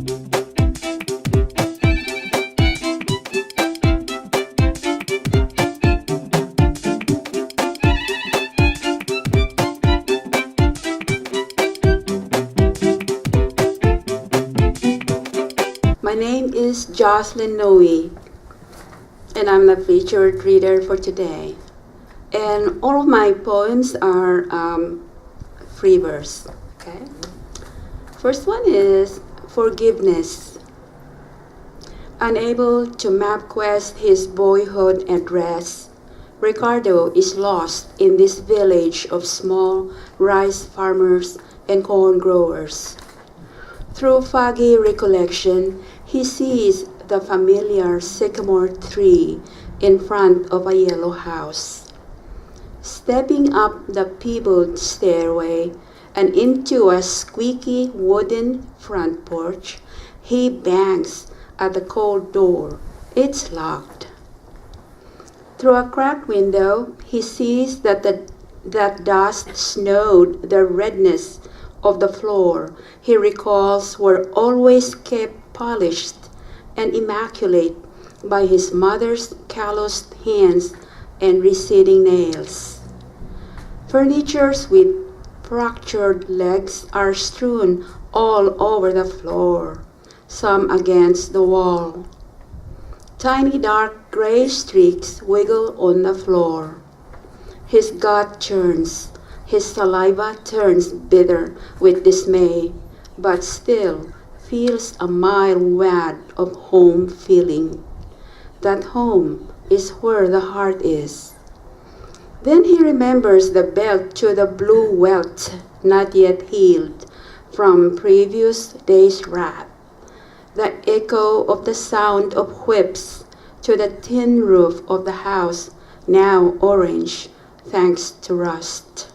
My name is Jocelyn Noe, and I'm the featured reader for today. And all of my poems are free verse. Okay. First one is Forgiveness. Unable to MapQuest his boyhood address, Ricardo is lost in this village of small rice farmers and corn growers. Through foggy recollection, he sees the familiar sycamore tree in front of a yellow house. Stepping up the pebbled stairway and into a squeaky wooden front porch, he bangs at the cold door. It's locked. Through a cracked window, he sees that dust snowed the redness of the floor he recalls were always kept polished and immaculate by his mother's calloused hands and receding nails. Furnitures with fractured legs are strewn all over the floor, some against the wall. Tiny dark gray streaks wiggle on the floor. His gut churns. His saliva turns bitter with dismay, but still feels a mild wad of home feeling. That home is where the heart is. Then he remembers the belt to the blue welt not yet healed from previous day's wrath, the echo of the sound of whips to the tin roof of the house, now orange thanks to rust.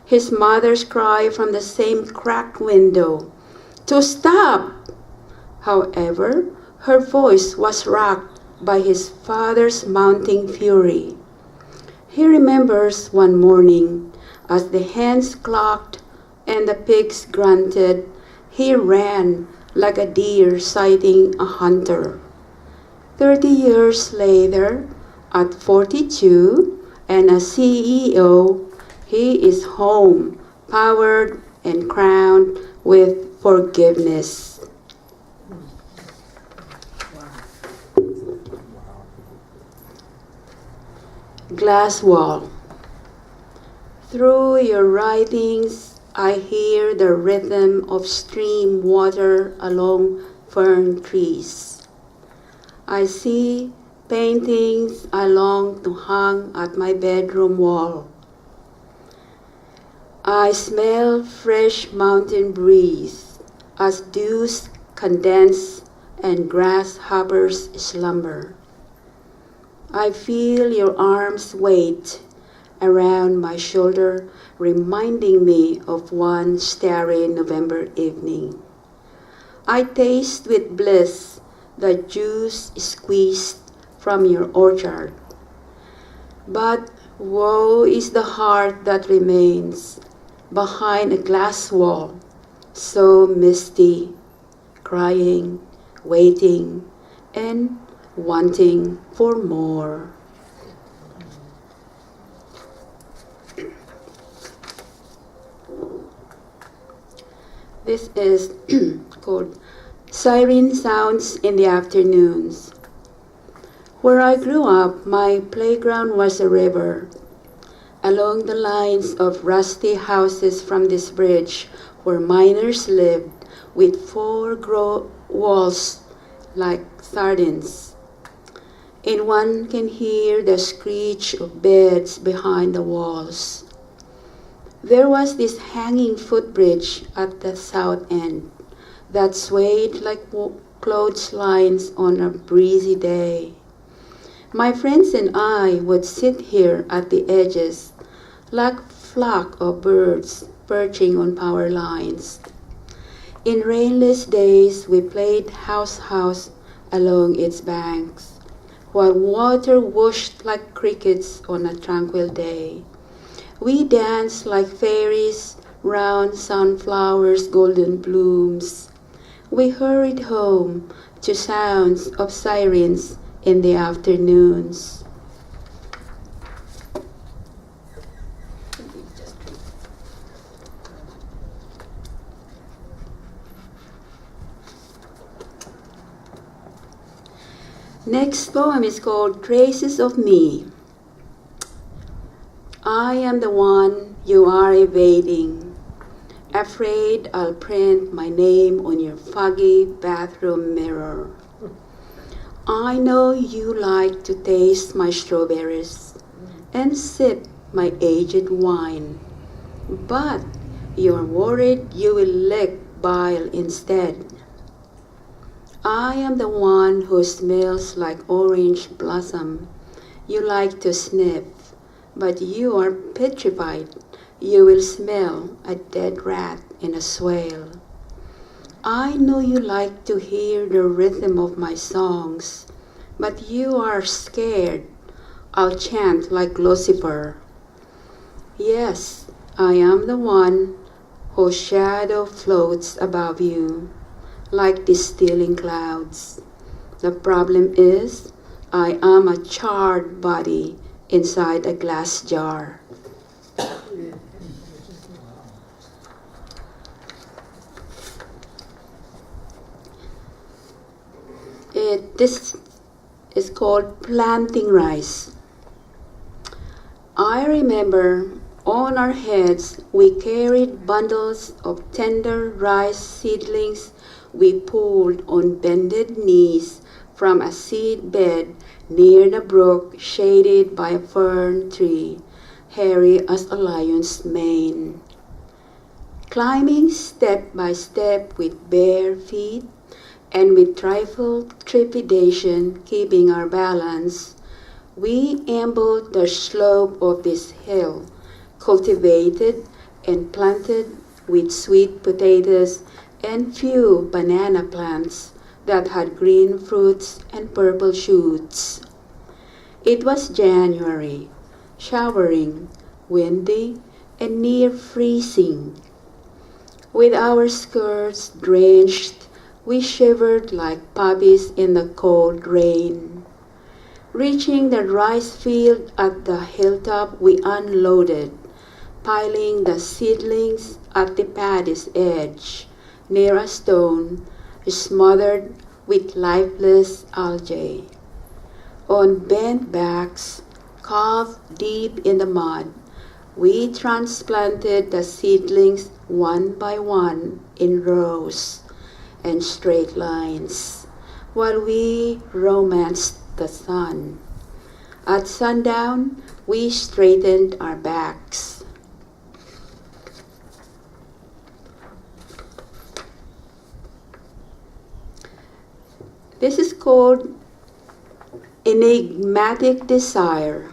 His mother's cry from the same cracked window, "To stop!" However, her voice was rocked by his father's mounting fury. He remembers one morning, as the hens clucked and the pigs grunted, he ran like a deer sighting a hunter. 30 years later, at 42 and a CEO, he is home, powered and crowned with forgiveness. Glass wall. Through your writings, I hear the rhythm of stream water along fern trees. I see paintings I long to hang at my bedroom wall. I smell fresh mountain breeze as dews condense and grasshoppers slumber. I feel your arms weight around my shoulder, reminding me of one starry November evening. I taste with bliss the juice squeezed from your orchard. But woe is the heart that remains behind a glass wall, so misty, crying, waiting, and wanting for more. This is called Siren Sounds in the Afternoons. Where I grew up, my playground was a river. Along the lines of rusty houses from this bridge where miners lived with four walls like sardines. And one can hear the screech of beds behind the walls. There was this hanging footbridge at the south end that swayed like clotheslines on a breezy day. My friends and I would sit here at the edges like a flock of birds perching on power lines. In rainless days, we played house along its banks, while water whooshed like crickets on a tranquil day. We danced like fairies round sunflowers' golden blooms. We hurried home to sounds of sirens in the afternoons. Next poem is called Traces of Me. I am the one you are evading, afraid I'll print my name on your foggy bathroom mirror. I know you like to taste my strawberries and sip my aged wine, but you're worried you will lick bile instead. I am the one who smells like orange blossom you like to sniff, but you are petrified you will smell a dead rat in a swale. I know you like to hear the rhythm of my songs, but you are scared I'll chant like Lucifer. Yes, I am the one whose shadow floats above you like distilling clouds. The problem is, I am a charred body inside a glass jar. This is called Planting Rice. I remember on our heads we carried bundles of tender rice seedlings we pulled on bended knees from a seed bed near the brook shaded by a fern tree, hairy as a lion's mane. Climbing step by step with bare feet and with trifle trepidation keeping our balance, we ambled the slope of this hill, cultivated and planted with sweet potatoes and few banana plants that had green fruits and purple shoots. It was January, showering, windy, and near freezing. With our skirts drenched, we shivered like puppies in the cold rain. Reaching the rice field at the hilltop, we unloaded, piling the seedlings at the paddy's edge, near a stone smothered with lifeless algae. On bent backs, calf deep in the mud, we transplanted the seedlings one by one in rows and straight lines, while we romanced the sun. At sundown, we straightened our backs. This is called Enigmatic Desire.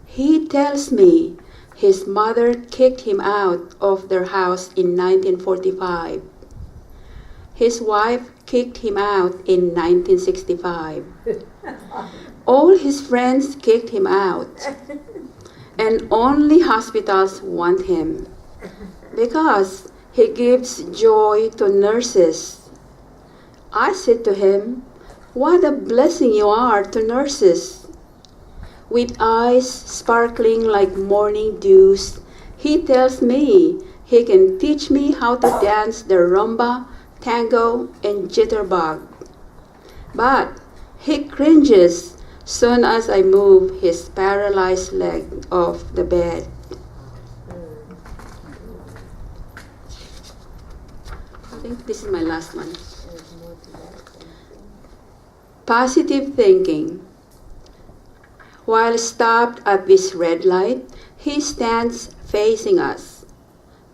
He tells me his mother kicked him out of their house in 1945. His wife kicked him out in 1965. All his friends kicked him out, and only hospitals want him because he gives joy to nurses. I said to him, "What a blessing you are to nurses." With eyes sparkling like morning dews, he tells me he can teach me how to dance the rumba, tango, and jitterbug. But he cringes soon as I move his paralyzed leg off the bed. I think this is my last one. Positive thinking. While stopped at this red light, he stands facing us.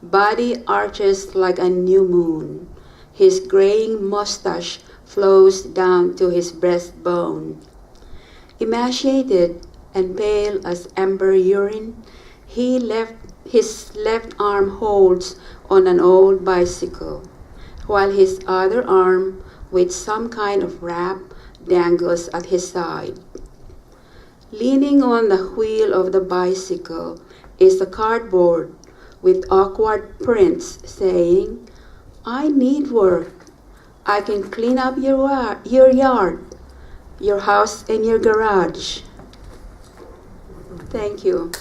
Body arches like a new moon. His graying mustache flows down to his breastbone. Emaciated and pale as amber urine, his left arm holds on an old bicycle, while his other arm, with some kind of wrap, dangles at his side. Leaning on the wheel of the bicycle is a cardboard with awkward prints saying, I need work. I can clean up your yard, your house, and your garage. Thank you.